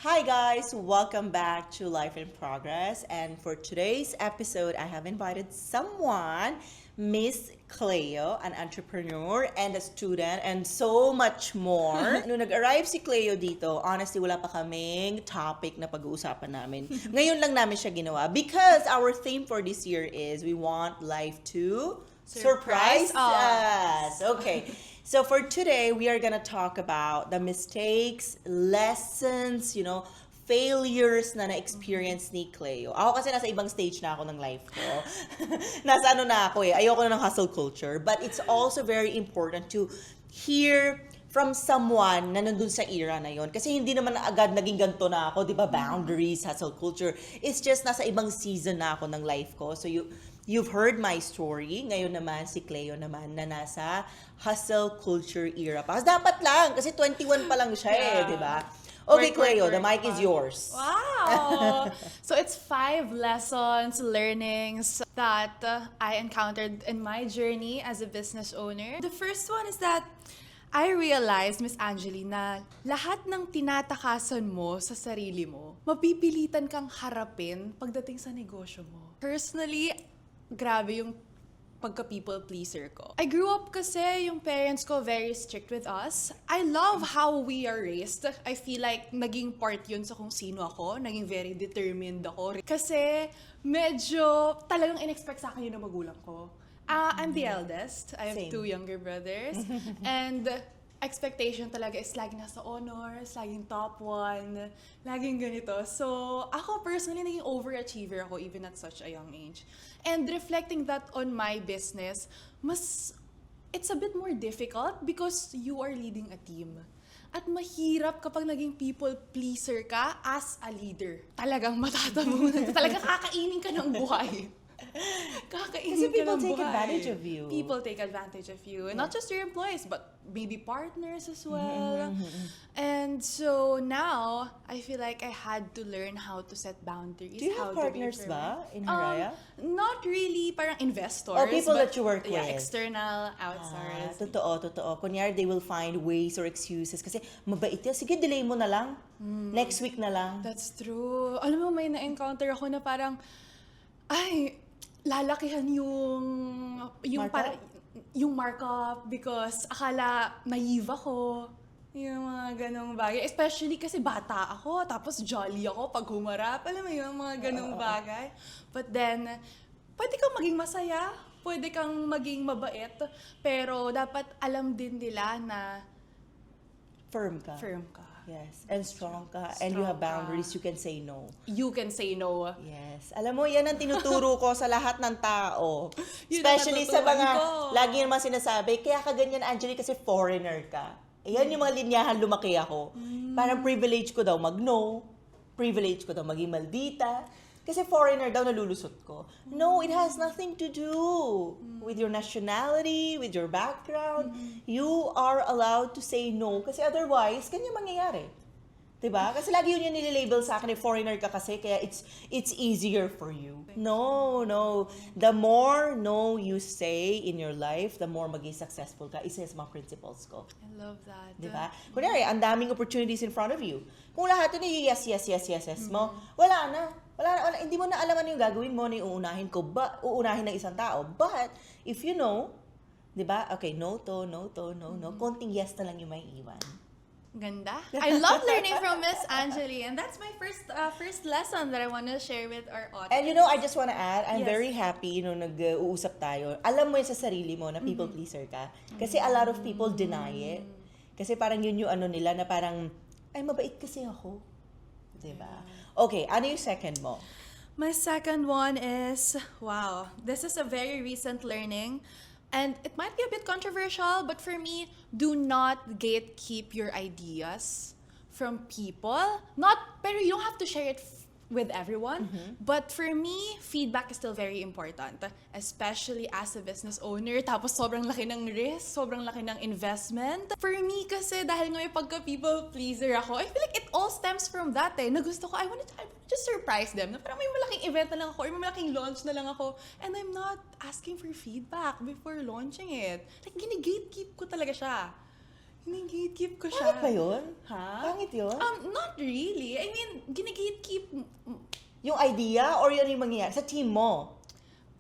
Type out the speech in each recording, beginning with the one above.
Hi guys, welcome back to Life in Progress. And for today's episode, I have invited someone, Miss Cleo, an entrepreneur and a student and so much more. Nung nag-arrive si Cleo dito, honestly, wala pa kaming topic na pag-uusapan namin. Ngayon lang namin siya ginawa because our theme for this year is we want life to surprise us. Okay. So for today, we are gonna talk about the mistakes, lessons, failures na na-experience ni Cleo. Ako kasi nasa ibang stage na ako ng life ko. Nasa ano na ako eh. Ayoko na ng hustle culture. But it's also very important to hear from someone na nandun sa era na yon. Kasi hindi naman agad naging ganito na ako, di ba? Boundaries, hustle culture. It's just nasa ibang season na ako ng life ko. So you've heard my story. Ngayon naman, si Cleo naman na nasa hustle culture era pa. Dapat lang, kasi 21 pa lang siya di ba? Okay, Cleo, the mic is yours. Wow! So it's 5 lessons, learnings that I encountered in my journey as a business owner. The first one is that I realized, Miss Angeli, na lahat ng tinatakasan mo sa sarili mo, mapipilitan kang harapin pagdating sa negosyo mo. Personally, grabe yung pagka-people pleaser ko. I grew up kasi yung parents ko very strict with us. I love how we are raised. I feel like naging part yun sa kung sino ako. Naging very determined ako. Kasi medyo talagang in-expect sa akin yun ng magulang ko. I'm the eldest. I have Same. 2 younger brothers. And expectation talaga is laging nasa honors, laging top 1, laging ganito. So, ako personally, naging overachiever ako even at such a young age. And reflecting that on my business, it's a bit more difficult because you are leading a team. At mahirap kapag naging people pleaser ka as a leader. Talagang matatabunan ka. Talagang kakainin ka ng buhay. Kasi people take advantage of you. People take advantage of you. And not just your employees, but maybe partners as well. And so now, I feel like I had to learn how to set boundaries. Do you have partners ba in Haraya? Not really, parang investors. Or people but, that you work yeah, with? external, outsourced. Totoo. Kunyari, they will find ways or excuses. Kasi mabait yan. Sige, delay mo na lang. Next week na lang. That's true. Alam mo, may na-encounter ako na parang, lalakihan Markup? yung markup because akala naive ako. Yung mga ganong bagay. Especially kasi bata ako, tapos jolly ako pag humarap. Alam mo yung mga ganong bagay. But then, pwede kang maging masaya, pwede kang maging mabait, pero dapat alam din nila na Firm ka. Yes, and strong ka. And you have boundaries, you can say no. You can say no. Yes. Alam mo, yan ang tinuturo ko sa lahat ng tao. Yun ang Especially sa natutunan mga, ko. lagi naman sinasabi, kaya ka ganyan, Angeli, kasi foreigner ka. Ayan yung mga linyahan lumaki ako. Parang privilege ko daw mag-no. Privilege ko daw maging maldita. Kasi foreigner daw nalulusot ko. No, it has nothing to do with your nationality, with your background. You are allowed to say no. Kasi otherwise, ganyan mangyayari. Diba? Kasi lagi yun yung nililabel sa akin, foreigner ka kasi, kaya it's easier for you. No. The more no you say in your life, the more maging successful ka. Isa sa mga principles ko. I love that. Diba? Kunyari, ang daming opportunities in front of you. Kung lahat yun yes mo, wala na. Hindi mo na alaman yung gagawin mo na uunahin ng isang tao. But, if you know, diba? Okay, no, konting yes na lang yung may iwan. Ganda. I love learning from Miss Angeli, and that's my first lesson that I want to share with our audience. And I just want to add, I'm Yes. very happy nag-uusap tayo. Alam mo yun sa sarili mo na people pleaser ka. Kasi a lot of people deny it. Kasi parang yun yung ano nila na parang, ay mabait kasi ako. Diba? Okay, ano yung second mo? My second one is, wow, this is a very recent learning. And it might be a bit controversial, but for me, do not gatekeep your ideas from people. Pero you don't have to share it with everyone. But for me, feedback is still very important. Especially as a business owner. Tapos sobrang laki ng risk, sobrang laki ng investment. For me kasi, dahil nga may pagka-people pleaser ako, I feel like it all stems from that na gusto ko, I want to just surprise them. Na parang may malaking event na lang ako, or may malaking launch na lang ako, and I'm not asking for feedback before launching it. Like, gini-gatekeep ko talaga siya. Gini-gatekeep ko siya. Pangit ba yun? Ha? Pangit yun? Not really. I mean, gini-gatekeep Yung idea or yun yung mangyayari? Sa team mo?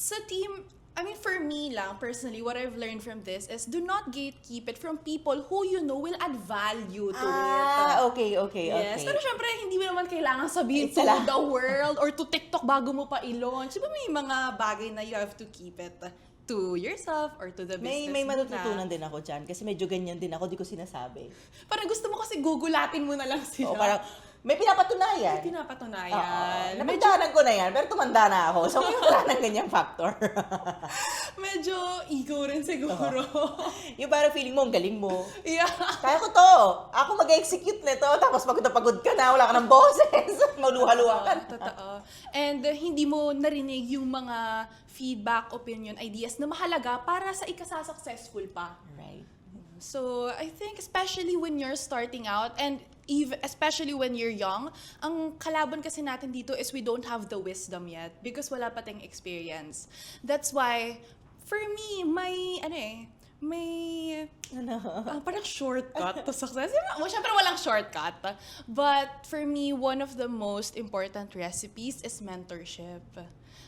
sa team. I mean, for me lang, personally, what I've learned from this is do not gatekeep it from people who you know will add value to it. Okay. Yes, pero syempre, hindi mo naman kailangan sabihin It's to a lot. the world or to TikTok bago mo pa i-launch. Diba may mga bagay na you have to keep it to yourself or to the business May mo matututunan na. din ako dyan kasi medyo ganyan din ako, di ko sinasabi. Parang gusto mo kasi gugulatin mo na lang sila. O parang, may pinapatunayan. May pinapatunayan. Oo. Napagdaanan ko na yan, pero tumanda na ako. So, wala nang ganyang factor. Medyo ego rin siguro. Yung parang feeling mo, ang galing mo. Yeah. Kaya ko to. Ako mag-execute nito. Tapos pagod na pagod ka na, wala ka ng boses. Maluha-luha ka na. Totoo. And hindi mo narinig yung mga feedback, opinion, ideas na mahalaga para sa ikasasuccessful pa. Right. So, I think especially when you're starting out and especially when you're young, ang kalaban kasi natin dito is we don't have the wisdom yet because wala pa tayong experience. That's why, for me, parang shortcut to success. Well, syempre walang shortcut. But for me, one of the most important recipes is mentorship.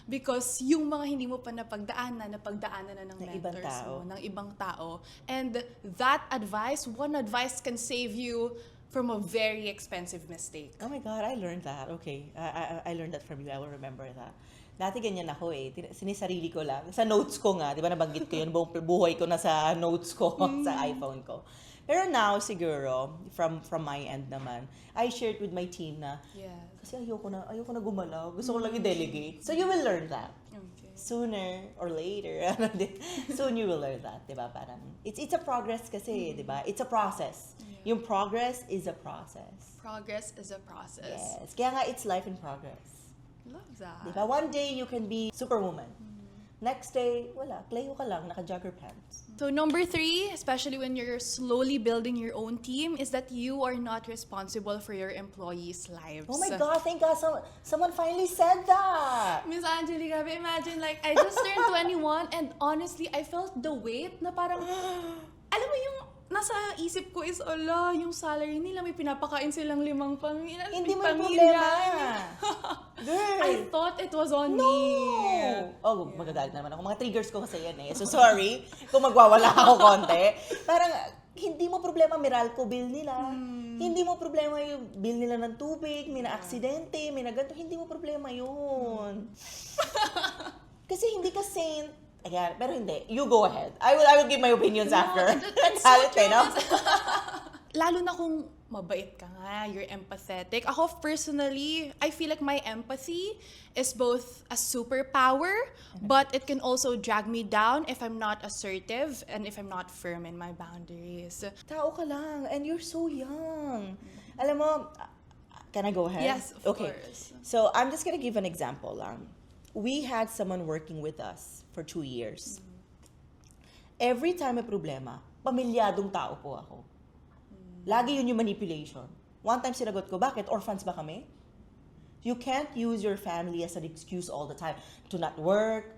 Because yung mga hindi mo pa napagdaanan na ng ibang mentors tao. mo, ng ibang tao. And that advice, one advice can save you from a very expensive mistake. Oh my God, I learned that. Okay. I learned that from you. I will remember that. Dati ganyan ako eh. Sinisarili ko lang. Sa notes ko nga, di ba nabanggit ko yun, buong buhay ko na sa notes ko, sa iPhone ko. Pero now, siguro, from my end naman, I shared with my team na, Yes. kasi ayoko na gumalaw. Gusto ko lang i-delegate. So you will learn that. Okay. Sooner or later. Soon you will learn that, di ba? Parang, it's a progress kasi, di ba? It's a process. Yung progress is a process. Progress is a process. Yes. Kaya nga, it's life in progress. Love that. Di ba? One day, you can be superwoman. Next day, wala. Cleo ka lang, naka-jogger pants. So number 3, especially when you're slowly building your own team, is that you are not responsible for your employees' lives. Oh my God, thank God, someone finally said that. Miss Angelica, imagine like I just turned 21 and honestly, I felt the weight na parang, alam mo yung nasa isip ko is, yung salary nila, may pinapakain silang 5 Hindi mo yung pamilya. problema. Girl. I thought it was on No! me. Oh, magagalit naman ako. Mga triggers ko kasi yan eh. So sorry kung magwawala ako konti. Parang hindi mo problema Meralco bill nila. Hindi mo problema yung bill nila ng tubig, may na-aksidente, may na ganito. Hindi mo problema yun. Kasi hindi ka saint. Ayan, pero hindi. You go ahead. I will give my opinions after. That's Galit so eh, no? Lalo na kung mabait ka nga, you're empathetic. Ako personally, I feel like my empathy is both a superpower, but it can also drag me down if I'm not assertive and if I'm not firm in my boundaries. Tao ka lang, and you're so young. Alam mo, can I go ahead? Yes, of course. So, I'm just gonna give an example lang. We had someone working with us for 2 years. Every time may problema, pamilyadong tao po ako. Lagi yun yung manipulation. One time sinagot ko, bakit? Orphans ba kami? You can't use your family as an excuse all the time to not work,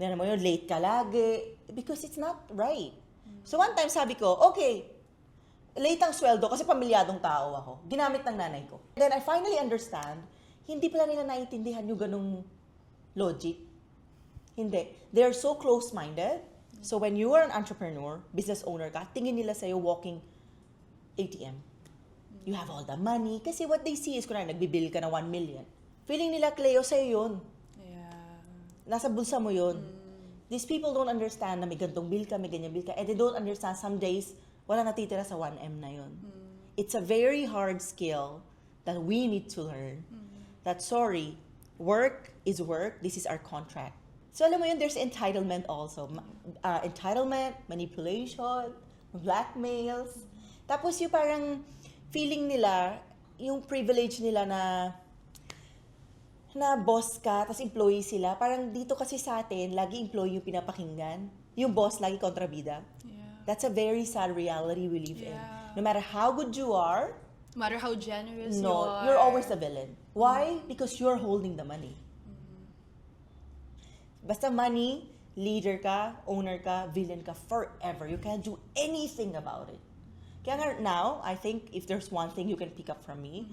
mo yun, late ka lagi, because it's not right. So one time sabi ko, okay, late ang sweldo kasi pamilyadong tao ako. Ginamit ng nanay ko. Then I finally understand, hindi pala nila naiintindihan yung ganung logic. Hindi. They're so close-minded. So when you are an entrepreneur, business owner ka, tingin nila sa'yo walking ATM. You have all the money. Kasi what they see is, kunwari, nagbibill ka na 1 million. Feeling nila, Cleo, sa'yo yun. Yeah. Nasa bulsa mo yun. These people don't understand na may gantong bill ka, may ganyan bill ka. And they don't understand some days, wala natitira sa 1M na yun. It's a very hard skill that we need to learn. That, sorry, work is work. This is our contract. So, alam mo yun, there's entitlement also. Entitlement, manipulation, blackmails. Tapos yung parang feeling nila, yung privilege nila na boss ka, tapos employee sila. Parang dito kasi sa atin, lagi employee yung pinapakinggan. Yung boss, lagi kontrabida. Yeah. That's a very sad reality we live in. Yeah. No matter how good you are, No matter how generous you no, are. you're always the villain. Why? Because you're holding the money. Basta money, leader ka, owner ka, villain ka forever. You can't do anything about it. Kaya nga now, I think if there's one thing you can pick up from me,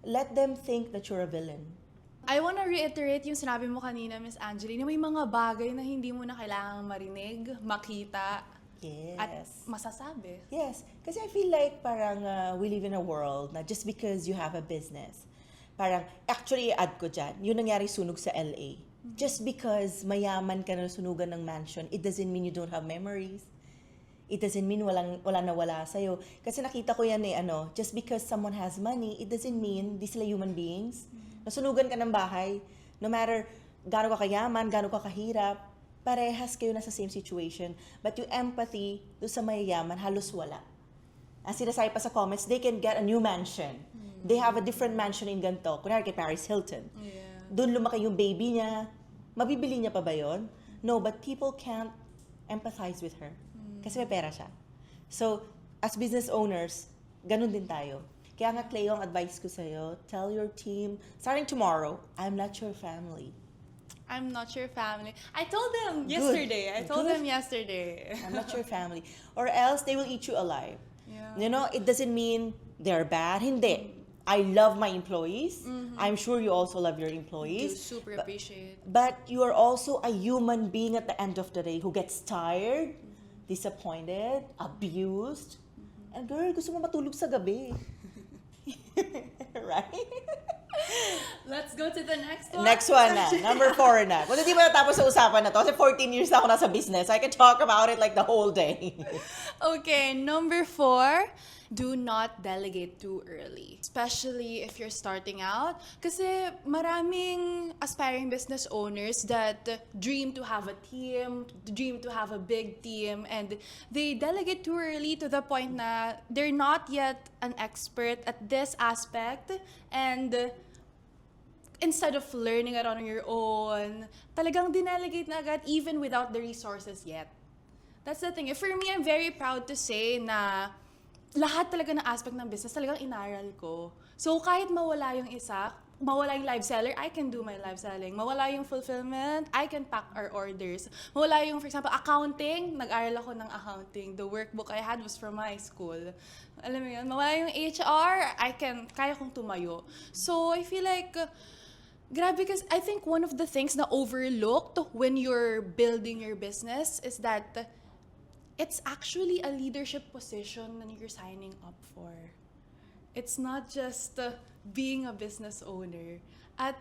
let them think that you're a villain. I wanna reiterate yung sinabi mo kanina, Miss Angeline, na may mga bagay na hindi mo na kailangang marinig, makita, at Yes. masasabi. Yes. Kasi I feel like parang we live in a world na just because you have a business, parang, actually, add ko dyan, yun nangyari sunog sa LA. Just because mayaman ka na sunugan ng mansion, it doesn't mean you don't have memories. It doesn't mean wala nawala sa'yo. Kasi nakita ko yan just because someone has money, it doesn't mean di sila human beings. Nasunugan ka ng bahay, no matter gaano ka kayaman, gaano ka kahirap, parehas kayo na sa same situation. But yung empathy do sa mayayaman, halos wala. Ang sinasabi pa sa comments, they can get a new mansion. They have a different mansion in ganito. Kunwari kay Paris Hilton. Yeah. Doon lumaki yung baby niya. Mabibili niya pa ba yun? No, but people can't empathize with her. Kasi may pera siya. So, as business owners, ganun din tayo. Kaya nga, Cleo, ang advice ko sa'yo, tell your team, starting tomorrow, I'm not your family. I'm not your family. I told them Good. yesterday. I told Good. them yesterday. I'm not your family. Or else, they will eat you alive. Yeah. You know, it doesn't mean they're bad. Hindi. I love my employees. I'm sure you also love your Do employees. super appreciate. But you are also a human being at the end of the day who gets tired, disappointed, abused. And girl, gusto mo matulog sa gabi. Right? Let's go to the next one. Next one na. Number 4 na. Kung hindi mo natapos sa usapan na to, kasi 14 years na ako nasa business, I can talk about it like the whole day. Okay, number 4, do not delegate too early. Especially if you're starting out. Kasi maraming aspiring business owners that dream to have a team, dream to have a big team, and they delegate too early to the point na they're not yet an expert at this aspect, and instead of learning it on your own, talagang dinelegate na agad even without the resources yet. That's the thing. For me, I'm very proud to say na lahat talaga ng aspect ng business talagang inaral ko. So kahit mawala yung isa, mawala yung live seller, I can do my live selling. Mawala yung fulfillment, I can pack our orders. Mawala yung, for example, accounting, nag-aral ako ng accounting. The workbook I had was from my school. Alam mo yun, mawala yung HR, kaya kong tumayo. So I feel like, grabe, because I think one of the things na overlooked when you're building your business is that it's actually a leadership position that you're signing up for. It's not just being a business owner. At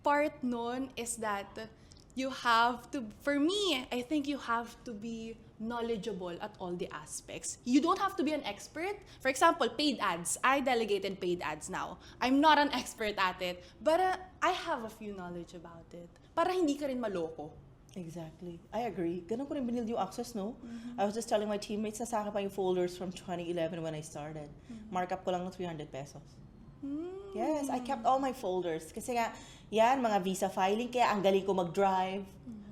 part nun is that you have to, for me, I think you have to be knowledgeable at all the aspects. You don't have to be an expert. For example, paid ads. I delegated paid ads now. I'm not an expert at it, but I have a few knowledge about it. Para hindi ka rin maloko. Exactly. I agree. Ganun ko rin binild yung access, no? I was just telling my teammates na sa akin pa yung folders from 2011 when I started. Markup ko lang ng 300 pesos. Yes, I kept all my folders. Kasi nga, yan, mga visa filing, kaya ang galing ko mag-drive.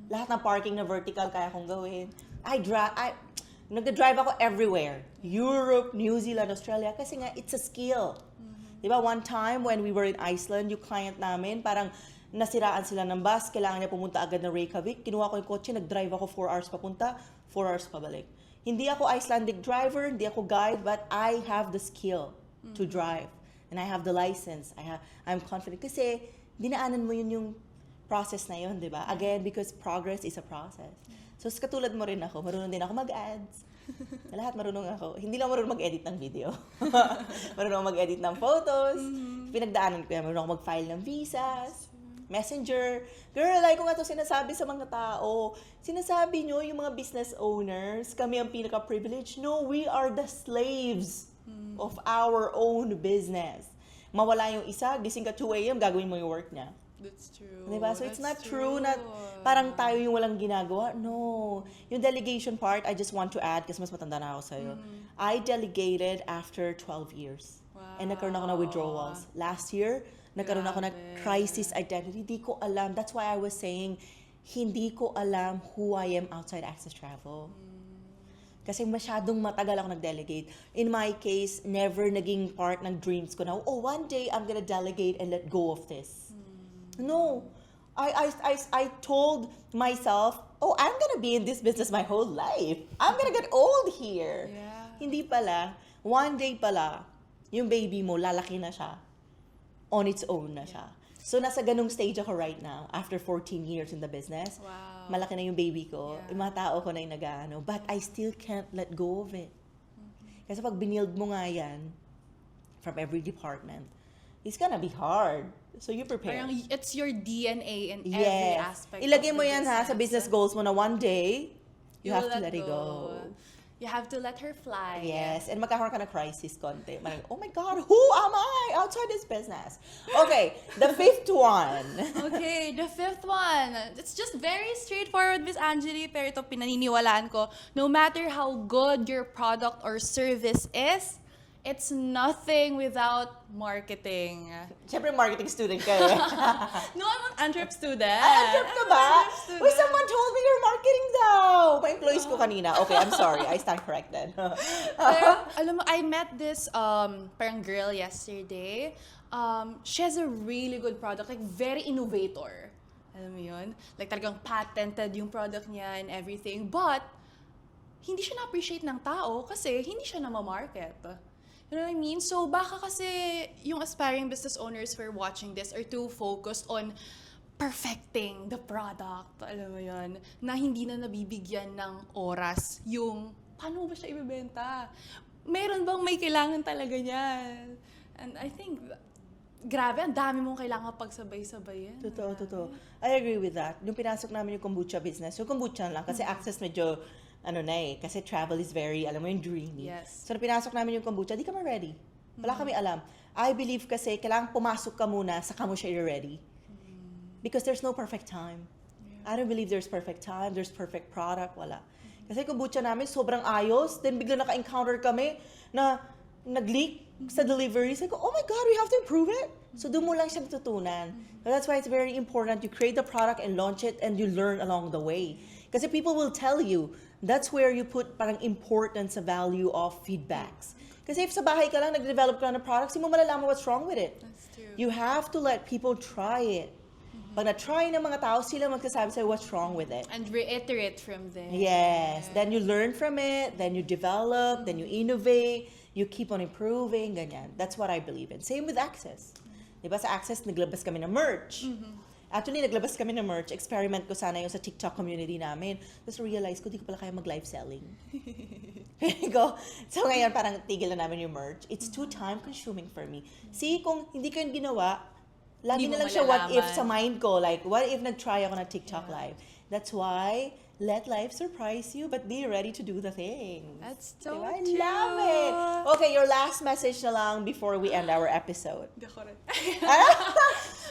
Lahat ng parking na vertical kaya kong gawin. Nag-drive ako everywhere. Europe, New Zealand, Australia. Kasi nga, it's a skill. Diba, one time when we were in Iceland, yung client namin, parang nasiraan sila ng bus, kailangan niya pumunta agad ng Reykjavik. Kinuha ko yung kotse, nag-drive ako 4 hours papunta, 4 hours pabalik. Hindi ako Icelandic driver, hindi ako guide, but I have the skill to drive. And I have the license. I'm confident. Kasi dinaanan mo yun yung process na yun, di ba? Again, because progress is a process. So, katulad mo rin ako, marunong din ako mag-ads. Lahat marunong ako. Hindi lang marunong mag-edit ng video. Marunong mag-edit ng photos. Pinagdaanan ko yan. Marunong ako mag-file ng visas. Messenger. Girl, like ko nga ito sinasabi sa mga tao. Sinasabi nyo, yung mga business owners, kami ang pinaka-privileged. No, we are the slaves of our own business. Mawala yung isa, gising ka 2 a.m., gagawin mo yung work niya. That's true. Diba? So it's not That's true na parang tayo yung walang ginagawa. No. Yung delegation part, I just want to add, kasi mas matanda na ako sa'yo. I delegated after 12 years. Wow. And nagkaroon ako ng withdrawals. Last year, nagkaroon ako ng crisis identity. Hindi ko alam. That's why I was saying, hindi ko alam who I am outside Access Travel. Kasi masyadong matagal ako nag-delegate. In my case, never naging part ng dreams ko na, oh, one day I'm gonna delegate and let go of this. No. I told myself, oh, I'm gonna be in this business my whole life. I'm gonna get old here. Yeah. Hindi pala. One day pala, yung baby mo, lalaki na siya. On its own na siya. So, nasa ganung stage ako right now, after 14 years in the business. Wow. Malaki na yung baby ko. Yeah. Yung mga tao ko na yung nag-ano. But I still can't let go of it. Kasi pag binild mo nga yan, from every department, it's gonna be hard. So, you prepare. Parang it's your DNA in every Yes. aspect Ilagay of mo the yan ha, sa business goals mo na one day, you have to let it go. You have to let her fly. Yes, and magkakaroon ka ng crisis konti. Parang, oh my God, who am I outside this business? Okay, the fifth one. Okay, the fifth one. It's just very straightforward, Miss Angeli, pero ito pinaniniwalaan ko. No matter how good your product or service is, it's nothing without marketing. Siyempre, marketing student ka eh. No, I'm an entrep student. Trip ka ba? I'm an entrep student. Uy, someone told me you're marketing daw. My employees ko kanina. Okay, I'm sorry. I stand corrected. Pero, alam mo, I met this parang girl yesterday. She has a really good product, like very innovator. Alam mo yun? Like talagang patented yung product niya and everything. But, hindi siya na-appreciate ng tao kasi hindi siya na-market. You know what I mean? So, baka kasi yung aspiring business owners who are watching this are too focused on perfecting the product. Alam mo yun? Na hindi na nabibigyan ng oras yung paano ba siya ibebenta? Meron bang may kailangan talaga niyan? And I think, grabe, ang dami mong kailangan pagsabay-sabayin. Totoo. I agree with that. Nung pinasok namin yung kombucha business, yung kombucha lang, kasi access medyo, kasi travel is very, alam mo yung dreamy. Yes. So, nung pinasok namin yung kombucha, di kami ready. Wala kami alam. I believe kasi, kailangan pumasok ka muna, saka mo siya ready. Because there's no perfect time. I don't believe there's perfect time, there's perfect product, wala. Kasi kombucha namin, sobrang ayos, then bigla naka-encounter kami na nag-leak sa delivery. Sabi ko, oh my God, we have to improve it. So, doon mo lang siya natutunan. So, that's why it's very important you create the product and launch it and you learn along the way. Kasi people will tell you, that's where you put parang importance sa value of feedbacks. Kasi if sa bahay ka lang, nag-develop ka ng products, hindi mo malalaman what's wrong with it. That's true. You have to let people try it. Pag na-try ng mga tao, sila magsasabi sa'yo what's wrong with it. And reiterate from there. Yes. Then you learn from it, then you develop, then you innovate, you keep on improving, ganyan. That's what I believe in. Same with Access. Diba sa Access, naglabas kami ng merch. Actually, naglabas kami ng merch. Experiment ko sana yung sa TikTok community namin. Tapos realize ko, di ko pala kaya mag-live selling. So ngayon, parang tigil na namin yung merch. It's too time-consuming for me. See, kung hindi ko yung ginawa, lagi Hindi na mo lang siya what if malalaman. sa mind ko. Like, what if nag-try ako na TikTok live? That's why, let life surprise you, but be ready to do the things. That's so Diba? I true. love it. Okay, your last message na lang before we end our episode. Di ako rin.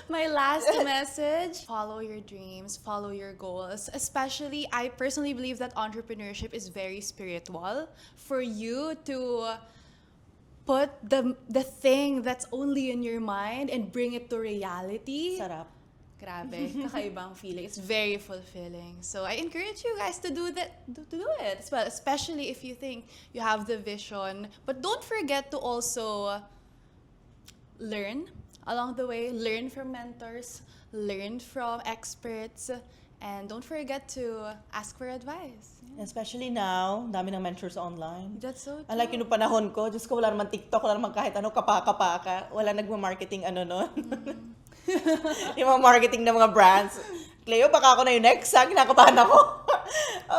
My last message, follow your dreams, follow your goals. Especially, I personally believe that entrepreneurship is very spiritual. For you to put the thing that's only in your mind and bring it to reality. Sarap. Grabe, kakaibang feeling. It's very fulfilling. So I encourage you guys to do that, to do it as well, especially if you think you have the vision. But don't forget to also learn along the way, learn from mentors, learn from experts, and don't forget to ask for advice. Especially now, dami ng mentors online. That's so true. Unlike yung panahon ko, Diyos ko, wala naman TikTok, wala naman kahit ano, kapaka-paka. Wala nagma-marketing ano nun. Yung mga marketing ng mga brands. Cleo, baka ako na yung next, kinakabahan ako.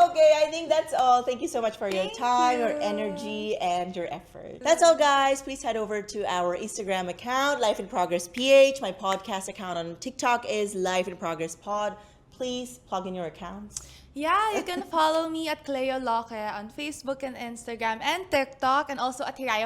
Okay, I think that's all. Thank you so much for your Thank time, your you. energy, and your effort. That's all, guys. Please head over to our Instagram account, Life in Progress PH. My podcast account on TikTok is Life in Progress Pod. Please plug in your accounts. Yeah, you can follow me at Cleo Loque on Facebook and Instagram and TikTok, and also at Hiraya